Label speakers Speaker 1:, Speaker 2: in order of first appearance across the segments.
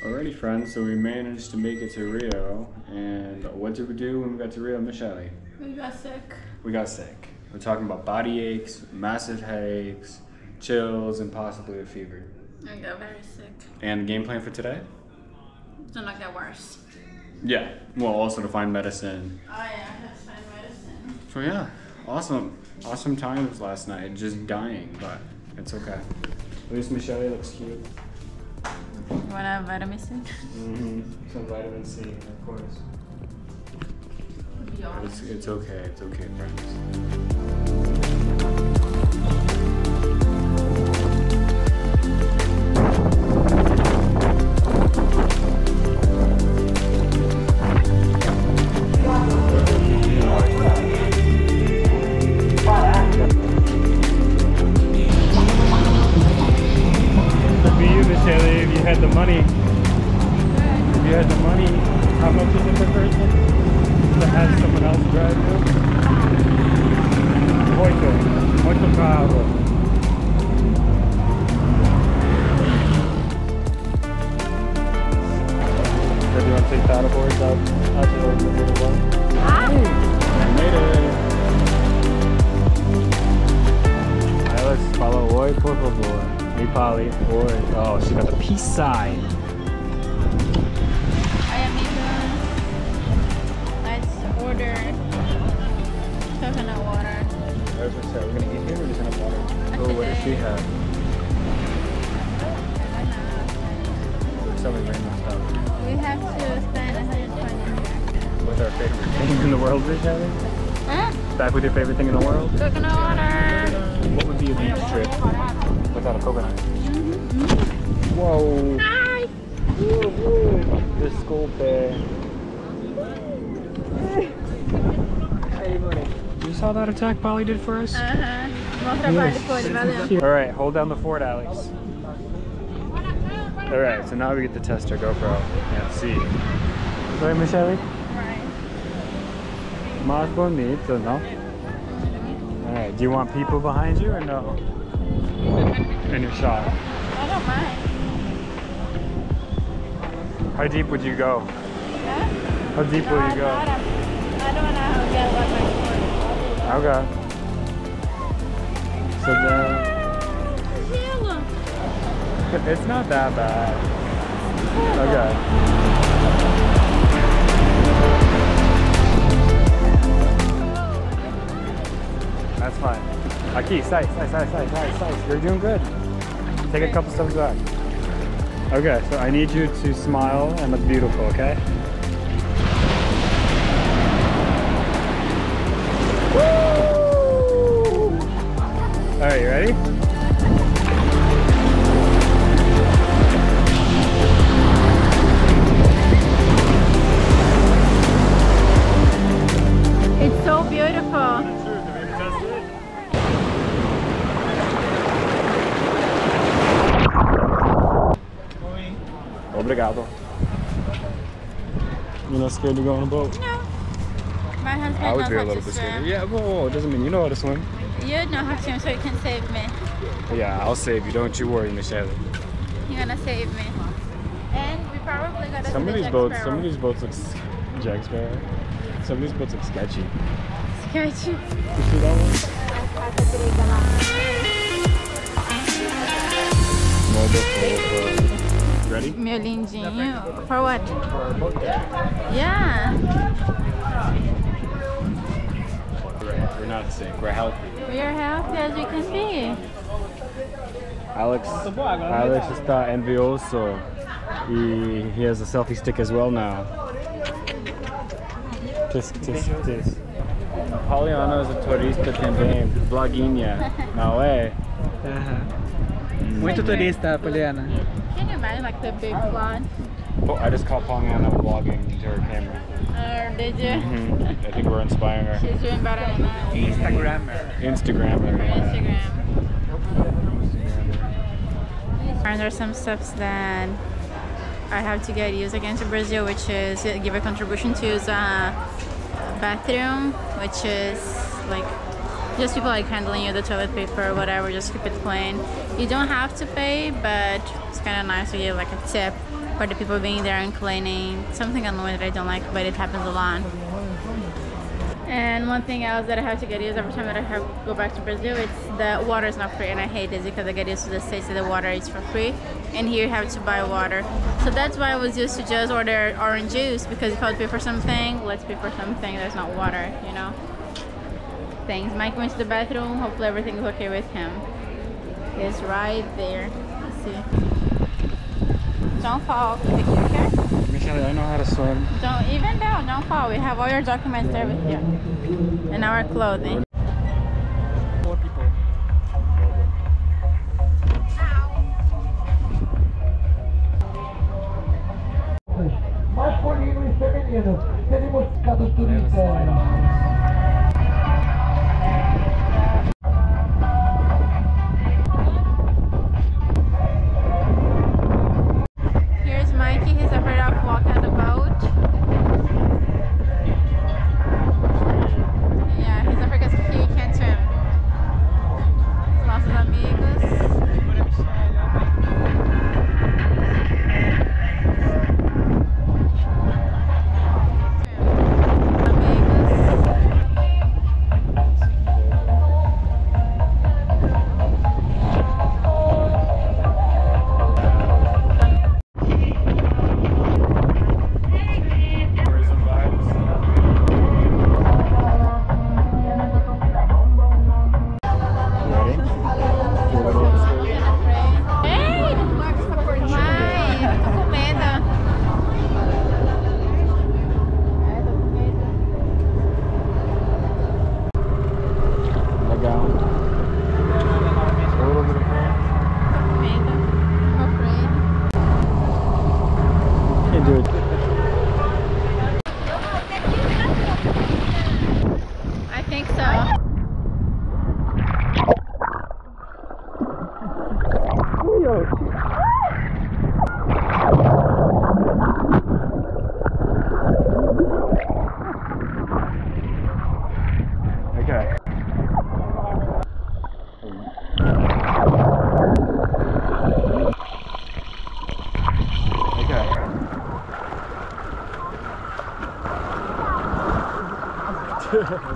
Speaker 1: Alrighty, friends, so we managed to make it to Rio, and what did we do when we got to Rio, Michelle?
Speaker 2: We got sick.
Speaker 1: We got sick. We're talking about body aches, massive headaches, chills, and possibly a fever.
Speaker 2: I got very sick.
Speaker 1: And the game plan for today?
Speaker 2: To not get worse.
Speaker 1: Yeah, well, also to find medicine.
Speaker 2: Oh yeah, I have to find medicine.
Speaker 1: So yeah, awesome times last night, just dying, but it's okay. At least Michelle looks cute.
Speaker 2: You want to have vitamin C?
Speaker 1: Some vitamin C, of course. It's okay, friends. If you had the money, how much is it per person to have someone else drive you? Muito caro. So do you want to take paddleboards out to the little one? Hey, I made it. Alex, fala oi, por favor. Me fale oi. Oh, she got the peace sign.
Speaker 2: Order coconut water.
Speaker 1: We're gonna eat here or just gonna have water? Oh, what does she have? Some random stuff.
Speaker 2: We have to spend 120.
Speaker 1: What's our favorite thing in the world, Michelle?
Speaker 2: Huh?
Speaker 1: Back with your favorite thing in the world?
Speaker 2: Coconut water.
Speaker 1: What would be a beach trip without a coconut? Whoa!
Speaker 2: Hi!
Speaker 1: The school bear. You saw that attack Polly did for us? Alright, hold down the fort, Alex. Alright, so now we get to test our GoPro and see. Right, Michelle?
Speaker 2: Right.
Speaker 1: Más bonito, no? Alright, do you want people behind you or no? In your shot?
Speaker 2: I don't mind.
Speaker 1: How deep would you go?
Speaker 2: Yeah?
Speaker 1: How deep will you go?
Speaker 2: I don't want to get what my
Speaker 1: Okay. So then... It's not that bad. Okay. That's fine. Aki, size. You're doing good. Take a couple steps back. Okay, so I need you to smile and look beautiful, okay? Alright, you ready?
Speaker 2: It's so beautiful.
Speaker 1: Obrigado. You're not scared to go on a boat?
Speaker 2: No. My husband
Speaker 1: I would
Speaker 2: knows
Speaker 1: be a
Speaker 2: how
Speaker 1: little
Speaker 2: to
Speaker 1: bit
Speaker 2: swim.
Speaker 1: scared. Yeah, whoa, it doesn't mean you know how to swim.
Speaker 2: You know how to swim, so you can save me.
Speaker 1: Yeah, I'll save you. Don't you worry, Michelle.
Speaker 2: You're gonna save me. And we probably gotta
Speaker 1: Some of these boats look Jack Sparrow. Some of these boats look sketchy.
Speaker 2: Sketchy.
Speaker 1: You see that one? Ready?
Speaker 2: Meu lindinho. For what?
Speaker 1: For our boat day.
Speaker 2: Yeah.
Speaker 1: We're not sick. We're healthy.
Speaker 2: We are healthy as we can be.
Speaker 1: Alex está envioso. He has a selfie stick as well now. Tisk. Poliana is a turista também. Bloguinha. Não é?
Speaker 3: Muito turista, Poliana.
Speaker 2: Can you imagine like the big blonde?
Speaker 1: Oh, I just caught Poliana vlogging to her camera.
Speaker 2: Did you?
Speaker 1: I think we're inspiring her.
Speaker 2: She's doing better than us.
Speaker 1: Instagrammer. Yeah.
Speaker 2: Instagram. And there's some steps that I have to get used again to Brazil, which is give a contribution to use a bathroom, which is like just people like handling you the toilet paper or whatever, just keep it clean. You don't have to pay, but it's kind of nice to give like a tip for the people being there and cleaning. Something annoying that I don't like, but it happens a lot. And one thing else that I have to get used every time that I have to go back to Brazil, it's the water is not free, and I hate this because I get used to the States that the water is for free, and here you have to buy water. So that's why I was used to just order orange juice, because if I would pay for something, let's pay for something that's not water, you know? Thanks. Mike went to the bathroom. Hopefully everything is okay with him. It's right there. Let's see. Don't fall. Okay?
Speaker 1: Michelle, I know how to swim.
Speaker 2: Don't fall. We have all your documents there with you. And our clothing.
Speaker 1: Four people.
Speaker 3: Masculino e feminino. Temos cada turista.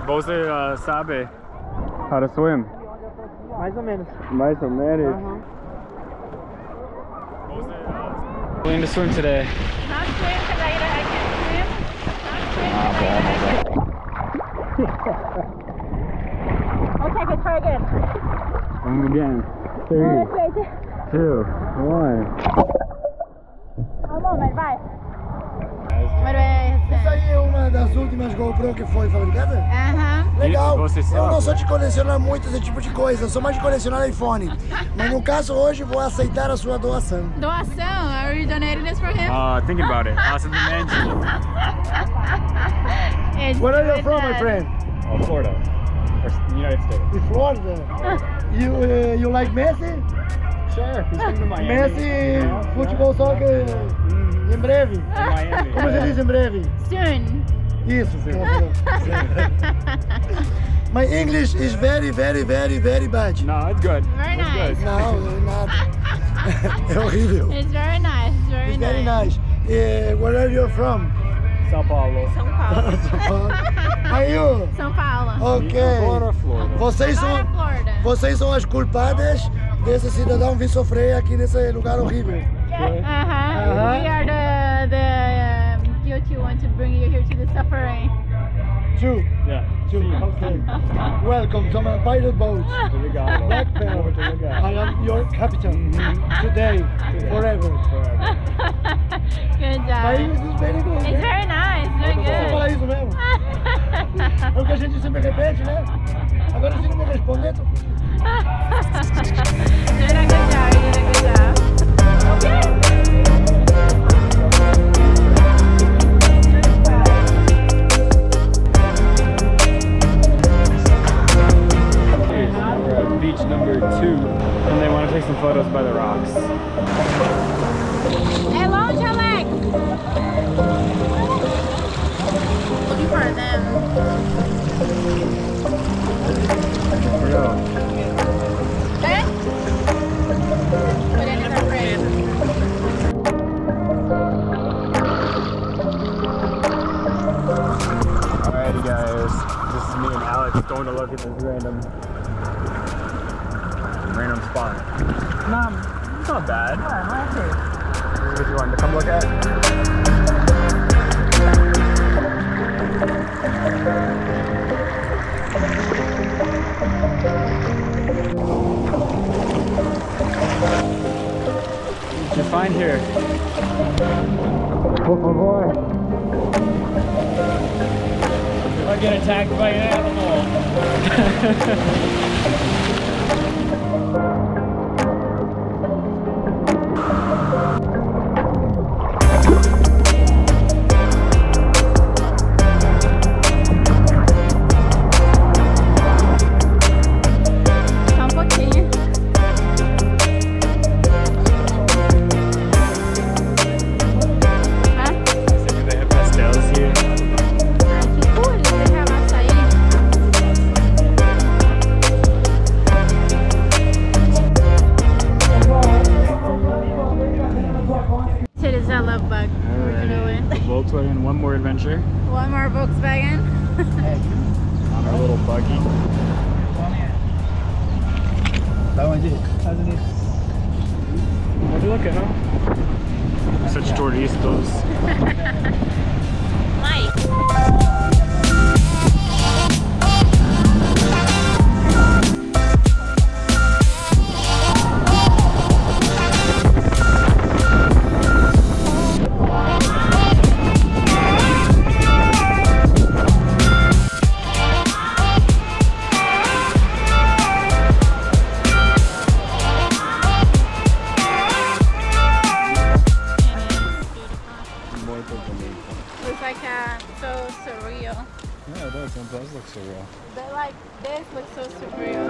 Speaker 1: Você sabe how to swim?
Speaker 3: Mais ou menos.
Speaker 1: Mais ou menos. Going to swim today.
Speaker 2: Not swim because I can't swim. Okay, let's try again.
Speaker 1: Again. 3, 2, 1.
Speaker 2: Um moment, vai.
Speaker 3: Essa aí é uma das últimas GoPro que foi fabricada? Legal.
Speaker 1: Você sabe?
Speaker 3: Eu não sou de colecionar muito esse tipo de coisa, eu sou mais de colecionar iPhone. Mas no caso hoje vou aceitar a sua doação.
Speaker 2: Doação? Are you donating this for him?
Speaker 1: Thinking about it. Awesome dimension.
Speaker 3: Where are you from, my friend?
Speaker 1: Florida. Or United States.
Speaker 3: In Florida. You like Messi?
Speaker 1: Sure. He's coming to Miami.
Speaker 3: Messi, futebol, soccer. Em breve.
Speaker 1: Miami.
Speaker 3: Como você diz em breve?
Speaker 2: Soon.
Speaker 3: Isso. My English is very bad.
Speaker 1: No, it's good.
Speaker 2: Very nice.
Speaker 3: Não, nada. É horrível.
Speaker 2: It's very nice.
Speaker 3: It's very nice. Where are you from?
Speaker 1: São Paulo.
Speaker 2: São Paulo.
Speaker 3: Are you?
Speaker 2: São Paulo.
Speaker 3: Ok.
Speaker 1: Florida, Florida.
Speaker 2: Florida.
Speaker 3: Vocês são as culpadas desse cidadão vir sofrer aqui nesse lugar horrível.
Speaker 2: We are the guilty one to bring you here to the suffering.
Speaker 3: True.
Speaker 1: Yeah.
Speaker 3: True. Okay. Welcome to my pirate boat.
Speaker 1: Obrigado.
Speaker 3: Black Pearl. I am your captain. Today, forever.
Speaker 2: Good job.
Speaker 3: My English is very good.
Speaker 2: It's very nice. Very
Speaker 3: Você fala
Speaker 2: good.
Speaker 3: isso mesmo? É o que a gente sempre repete, né? Agora se não me responder, tô...
Speaker 2: You did a good job. You did a good job. Okay.
Speaker 1: We're at beach number 2, and they want to take some photos by the rocks.
Speaker 2: Hey, launch your legs. Looking for them.
Speaker 1: Real.
Speaker 2: Okay? But then it's afraid.
Speaker 1: Just going to look at this random spot. Nah, it's not bad. Yeah, I like it. This is what you wanted to come look at. What you find here? Oh boy. If I get attacked by an animal. Volkswagen, one more adventure.
Speaker 2: One more Volkswagen.
Speaker 1: On our little buggy. What are you looking at? Such turistas.
Speaker 2: Mike. Looks like so surreal.
Speaker 1: Yeah, it does. It does look surreal.
Speaker 2: But like this looks so surreal.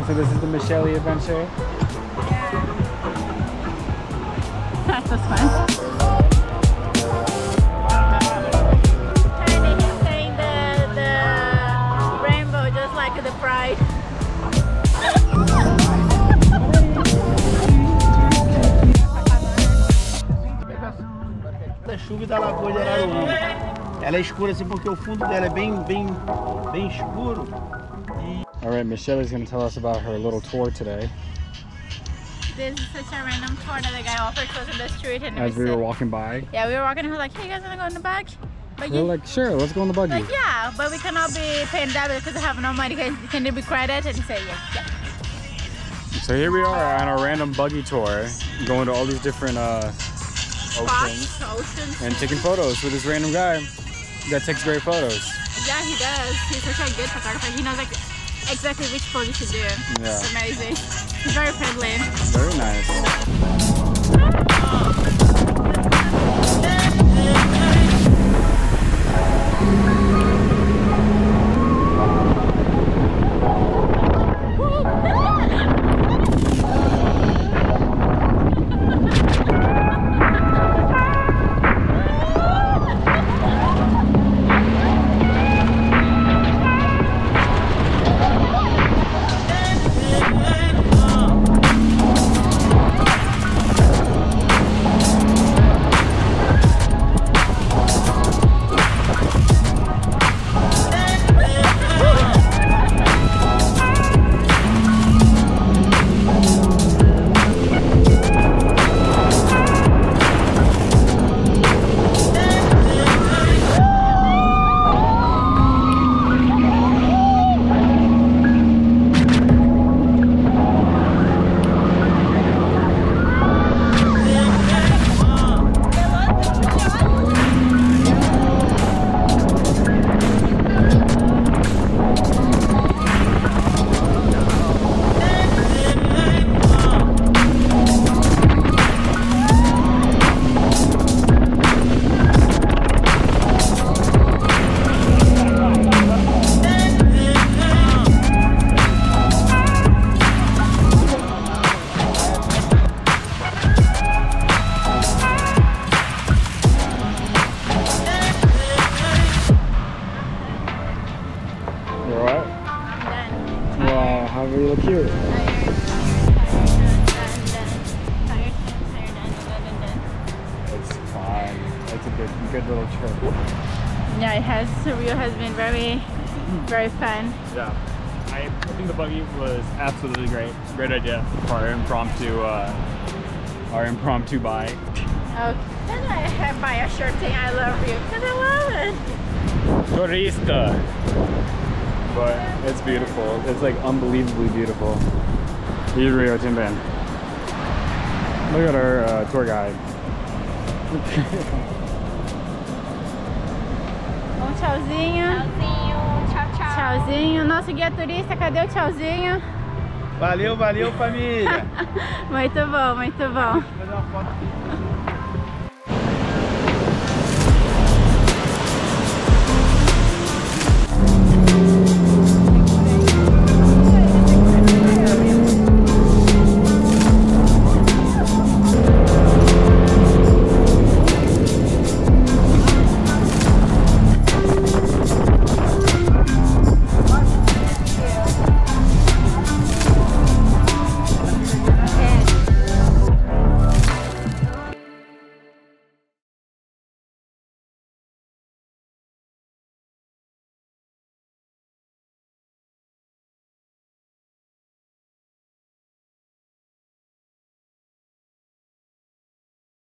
Speaker 1: So this is the Michelle adventure.
Speaker 2: Yeah. That was fun. And he's saying the rainbow just like the pride.
Speaker 4: Da chuva da Lagoa de Arraial. Ela é escura assim porque o fundo dela é bem escuro.
Speaker 1: All right, Michelle is going to tell us about her little tour today.
Speaker 2: This is such a random tour that the guy offered to us in the street, and
Speaker 1: As we were walking by.
Speaker 2: Yeah, we were walking and he was like, "Hey, you guys wanna go in the back?" But
Speaker 1: We're like, sure, let's go in the buggy.
Speaker 2: like, yeah, but we cannot be paying debit because I have no money. Can it be credit? And he said, yeah.
Speaker 1: So here we are on a random buggy tour, going to all these different oceans and taking photos with this random guy that takes great photos.
Speaker 2: Yeah, he does. He's such a good photographer. He knows like exactly which pose to do.
Speaker 1: Yeah.
Speaker 2: It's amazing. He's very friendly.
Speaker 1: Very nice.
Speaker 2: Yeah, Rio has been very fun.
Speaker 1: Yeah. I think the buggy was absolutely great. Great idea for our impromptu buy.
Speaker 2: Okay. Then I buy a shirt saying I love Rio because I love it.
Speaker 1: Turista! But it's beautiful. It's like unbelievably beautiful. Here's Rio Timban. Look at our tour guide.
Speaker 2: Tchauzinho.
Speaker 5: Tchau, tchau.
Speaker 2: Tchauzinho. Nosso guia turista, cadê o tchauzinho?
Speaker 4: Valeu, valeu, família.
Speaker 2: Muito bom, muito bom.
Speaker 4: Vou fazer uma foto aqui.